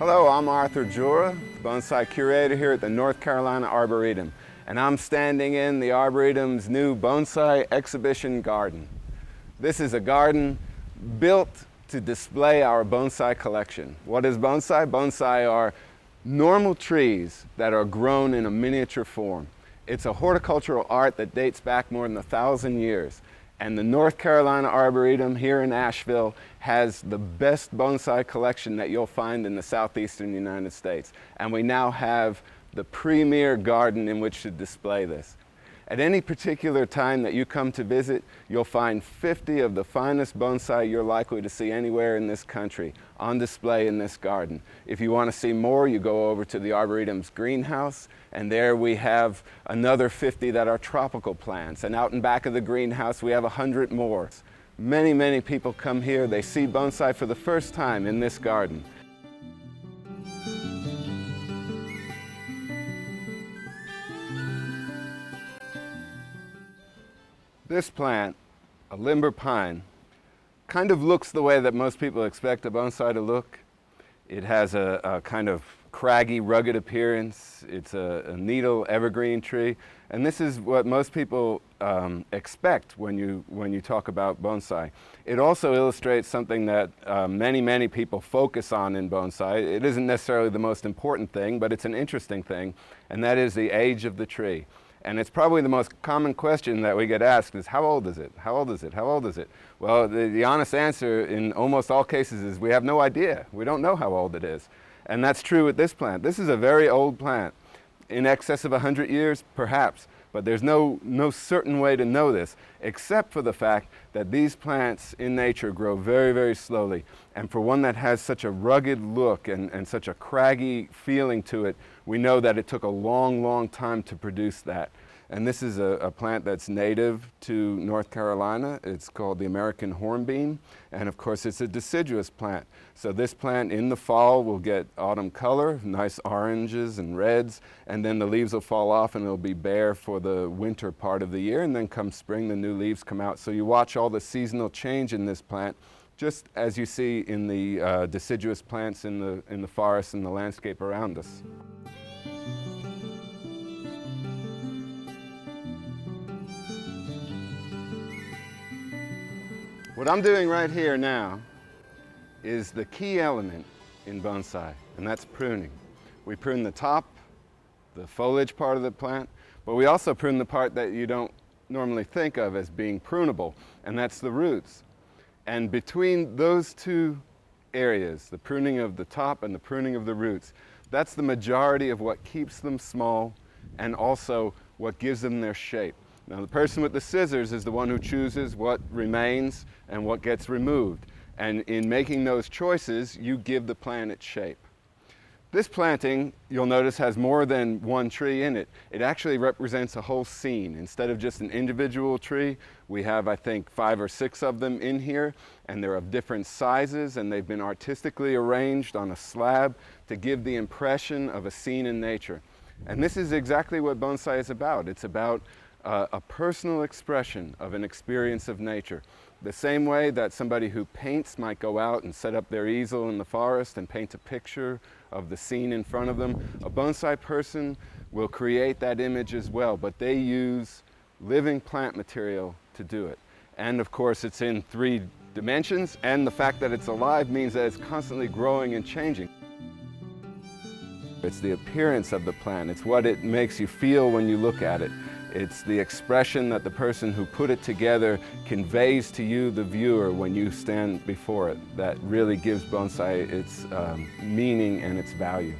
Hello, I'm Arthur Jura, Bonsai Curator here at the North Carolina Arboretum, and I'm standing in the Arboretum's new Bonsai Exhibition Garden. This is a garden built to display our bonsai collection. What is bonsai? Bonsai are normal trees that are grown in a miniature form. It's a horticultural art that dates back more than 1,000 years. And the North Carolina Arboretum here in Asheville has the best bonsai collection that you'll find in the southeastern United States. And we now have the premier garden in which to display this. At any particular time that you come to visit, you'll find 50 of the finest bonsai you're likely to see anywhere in this country on display in this garden. If you want to see more, you go over to the Arboretum's greenhouse, and there we have another 50 that are tropical plants. And out in back of the greenhouse, we have 100 more. Many, many people come here. They see bonsai for the first time in this garden. This plant, a limber pine, kind of looks the way that most people expect a bonsai to look. It has a kind of craggy, rugged appearance. It's a needle evergreen tree. And this is what most people expect when you talk about bonsai. It also illustrates something that many people focus on in bonsai. It isn't necessarily the most important thing, but it's an interesting thing, and that is the age of the tree. And it's probably the most common question that we get asked is, how old is it? How old is it? How old is it? Well, the honest answer in almost all cases is we have no idea. We don't know how old it is. And that's true with this plant. This is a very old plant. In excess of 100 years, perhaps. But there's no certain way to know this, except for the fact that these plants in nature grow very slowly. And for one that has such a rugged look and such a craggy feeling to it, we know that it took a long time to produce that. And this is a plant that's native to North Carolina. It's called the American hornbeam. And of course, it's a deciduous plant. So this plant in the fall will get autumn color, nice oranges and reds, and then the leaves will fall off and it'll be bare for the winter part of the year. And then come spring, the new leaves come out. So you watch all the seasonal change in this plant, just as you see in the deciduous plants in the forest and the landscape around us. What I'm doing right here now is the key element in bonsai, and that's pruning. We prune the top, the foliage part of the plant, but we also prune the part that you don't normally think of as being prunable, and that's the roots. And between those two areas, the pruning of the top and the pruning of the roots, that's the majority of what keeps them small and also what gives them their shape. Now, the person with the scissors is the one who chooses what remains and what gets removed. And in making those choices, you give the plant its shape. This planting, you'll notice, has more than one tree in it. It actually represents a whole scene. Instead of just an individual tree, we have, I think, 5 or 6 of them in here, and they're of different sizes, and they've been artistically arranged on a slab to give the impression of a scene in nature. And this is exactly what bonsai is about. It's about a personal expression of an experience of nature. The same way that somebody who paints might go out and set up their easel in the forest and paint a picture of the scene in front of them, a bonsai person will create that image as well, but they use living plant material to do it. And of course, it's in 3 dimensions, and the fact that it's alive means that it's constantly growing and changing. It's the appearance of the plant. It's what it makes you feel when you look at it. It's the expression that the person who put it together conveys to you, the viewer, when you stand before it, that really gives bonsai its meaning and its value.